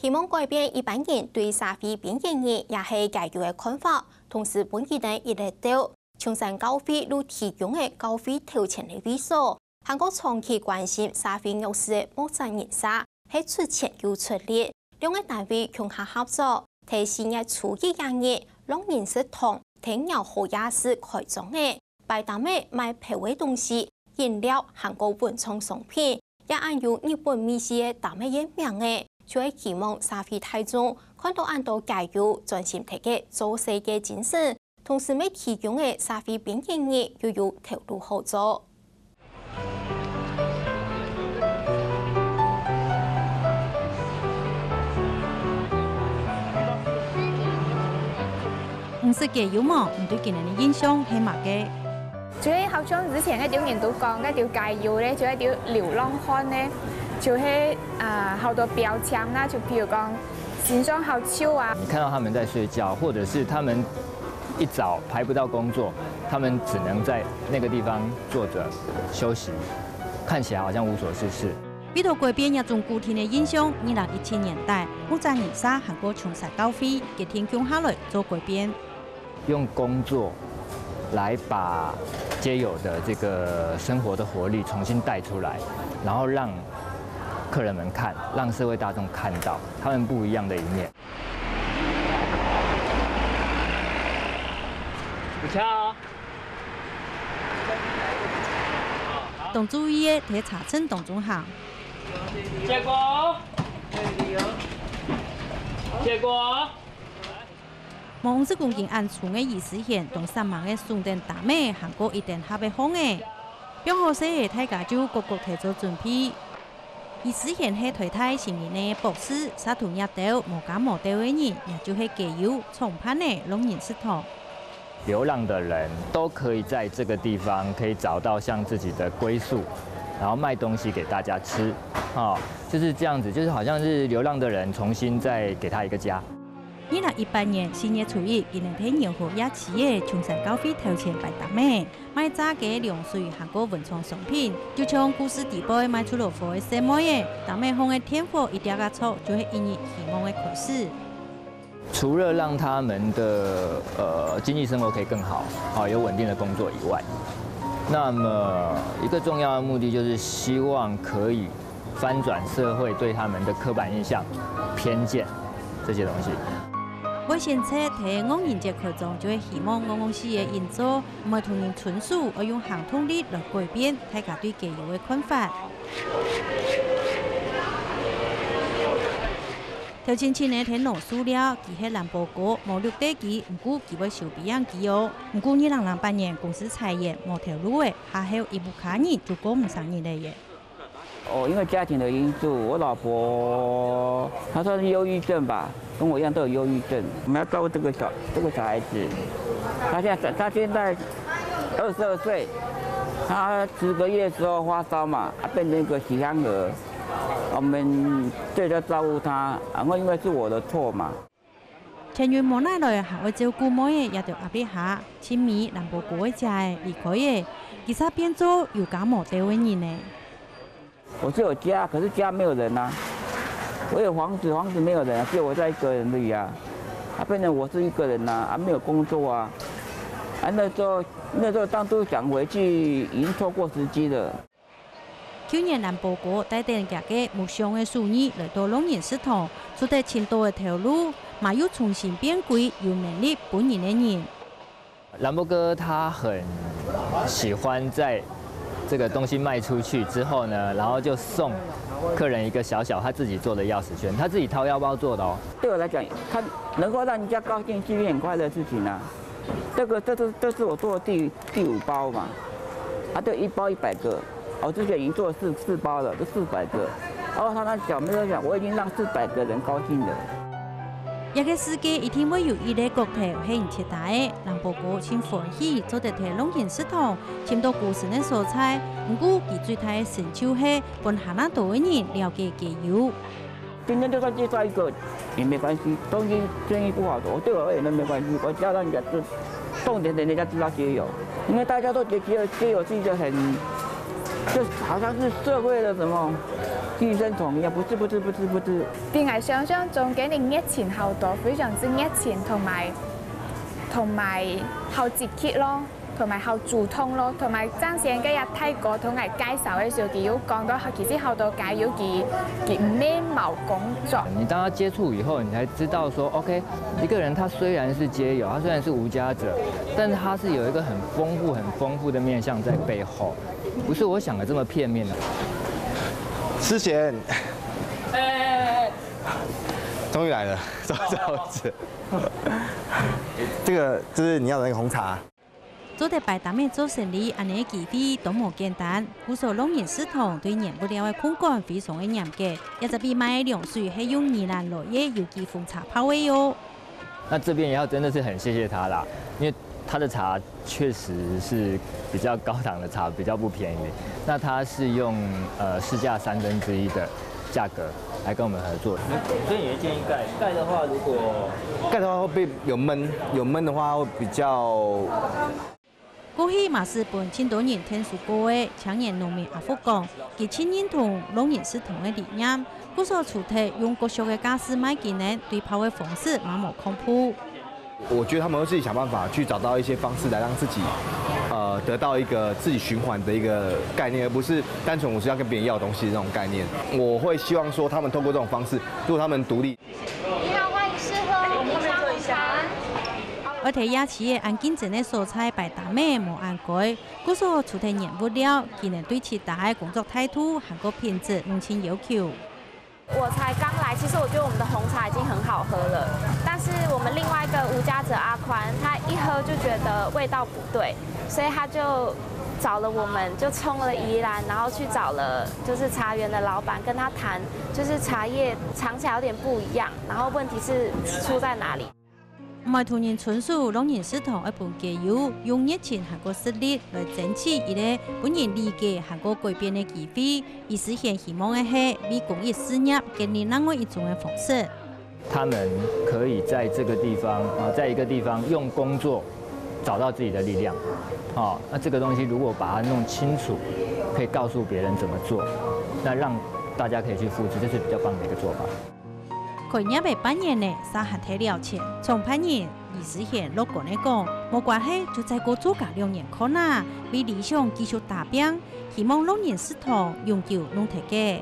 希望改变一般人对社会边缘人也是解决的看法，同时本地人亦得到青山教会如提供的教会头前的位所。韩国长期关心社会弱势的牧者人士，係出錢又出力，兩個單位共下合作，提前日初一日夜，讓人食堂、聽牛好夜市開張嘅，擺檔嘅賣皮味東西、飲料、韓國文創商品，也按有日本美食嘅檔嘅一名嘅。就係希望社會大眾看到按到加油專心睇嘅做事嘅精神，同時未提供嘅社會邊緣人又有投入合作。唔識嘅有冇？唔對今年嘅印象係乜嘅？就係好像之前嗰條人都講嗰條加油咧，就係條流浪漢咧。就是好多標籤啦，就譬如講形狀好醜啊。你看到他們在睡覺，或者是他們一早排不到工作，他們只能在那個地方坐着休息，看起來好像無所事事。為咗改變一種固定嘅印象，2017年代，牧者人士韓國青山教會嘅天空下來做改變，用工作來把街友的這個生活的活力重新帶出來，然後讓客人們看，讓社會大眾看到他們不一樣的一面。不巧哦。董主任喺茶村當中行。結果。結果。望是公經按處嘅意思現，同3萬嘅送電大咩韓國一定合嘅好嘅，表好些嘅大家就各個提做準備。意思現係推太前面嘅博士，沙土入到無家無地嘅人，也就是加油重攀嘅農人食堂。流浪的人都可以在這個地方可以找到像自己的歸宿，然後賣東西給大家吃，就是這樣子，就是好像是流浪的人重新再給他一個家。2018年4月初1，今年天陽河一期嘅青山教會頭前擺檔咩，賣炸嘅涼水韓國文創商品，就從故事地位賣出爐火嘅什麼嘢，檔咩紅嘅天火一點個錯，就係因為希望嘅開始。除了讓他們的經濟生活可以更好，有穩定的工作以外，那麼一個重要的目的就是希望可以翻轉社會對他們的刻板印象、偏見這些東西。我先車睇農人節開張，就係希望我公司嘅運作唔係同人純屬，而用行動力來改變大家對加油嘅看法。頭前前日睇農塑料，佢係蘭博哥冇綠地機，唔過佢會收備樣機哦。唔過2008年公司裁員冇條路嘅，還有一部卡人就過唔上年嚟嘅。因為家庭的因素，我老婆她算是憂鬱症吧，跟我一樣都有憂鬱症。我們要照顧這個小孩子，他現在22歲，他10個月的時候發燒嘛，他變成一個喜香兒，我們就要照顧他，然後因為是我的錯嘛。前月冇耐來，還會照顧妹嘅，也就壓力下，親密蘭博哥嘅家離開嘅，其實變做有家冇地嘅人呢。我是有家，可是家沒有人啊。我有房子，房子沒有人啊，只有我在一個人而已啊。變成我是一個人啊，沒有工作啊。那時候當初想回去，已經錯過時機了。去年蘭博哥帶領家嘅木匠嘅手藝來到農人食堂，做得前途嘅條路，嘛又重新變軌，有能力本人嘅人。蘭博哥他很喜歡在這個東西賣出去之後呢，然後就送客人一個小小他自己做的鑰匙圈，他自己掏腰包做的哦。對我來講，他能夠讓人家高興是一件很快樂的事情啊。這是我做的第5包嘛，對，1包100個，我之前已經做了4包了，都400個。然後他那小妹就講，我已經讓400個人高興了。一個世界一定會有一個國頭係唔切大嘅，蘭博哥先歡喜做得睇農人食堂，簽到故事嘅蔬菜，唔過佢最大嘅成就係幫下那度嘅人了解加油。今天就算介紹一個也沒關係，東西生意不好做，對我而言都沒關係，我只要讓人家知，重點人家知道加油，因為大家都覺得加油是一個很，就好像是社會的什麼寄生虫一样，不是。比我想象中嘅熱情好多，非常之熱情，同埋好積極咯，同埋好主動咯，同埋爭先嘅日睇過同埋介紹嘅時候，佢有講到其實好多解要佢唔咩冇工作。你當他接觸以後，你才知道說 ，OK， 一個人他雖然是街友，他雖然是無家者，但是他是有一個很豐富的面向在背後，不是我想的這麼片面的。思賢，終於來了，這樣子。這是你要的那個紅茶。做得擺大妹做生意，安尼機會都無簡單。古時農業系統對原物料的控管非常的嚴格，也就比賣涼水係用宜蘭落葉有機紅茶泡的喲。那這邊也要真的是很謝謝他啦，因為他的茶確實是比較高檔的茶，比較不便宜。那他是用市價1/3的價格來跟我們合作。所以你的建議蓋的話，如果蓋的話會被有悶的話會比較。過去嘛是本青島人聽說過的青年農民阿福講，佢親認同農業系統的理念，故所主題用各種的家私賣技能對泡的方式蠻無恐怖。我覺得他們會自己想辦法去找到一些方式來讓自己，得到一個自己循環的一個概念，而不是單純我是要跟別人要東西的這種概念。我會希望說，他們透過這種方式，如果他們獨立。你好，歡迎試喝，我們上紅茶。我睇亞企業按競爭的蔬菜擺大妹無按改，故所出題原物料，技能對其他的工作態度還有品質弄清要求。我才剛來，其實我覺得我們的紅茶已經很好喝了，但是我們另外一個無家者阿寬，他一喝就覺得味道不對，所以他就找了我們，就衝了宜蘭，然後去找了就是茶園的老闆，跟他談，就是茶葉嘗起來有點不一樣，然後問題是出在哪裡？唔係同人純屬農業系統一盤加油，用熱情和個實力來爭取一個本人理解和個改變的機會，以實現希望的係為公益事業建立另外一種的方式。他們可以在這個地方在一個地方用工作找到自己的力量，那這個東西如果把它弄清楚，可以告訴別人怎麼做，那讓大家可以去複製，這是比較棒的一個做法。佢也被扮演呢，沙下睇了錢，從扮演而實現樂觀的講，冇關係，就再過做個2年看啦，為理想繼續打拼，希望農業系統永久弄大家。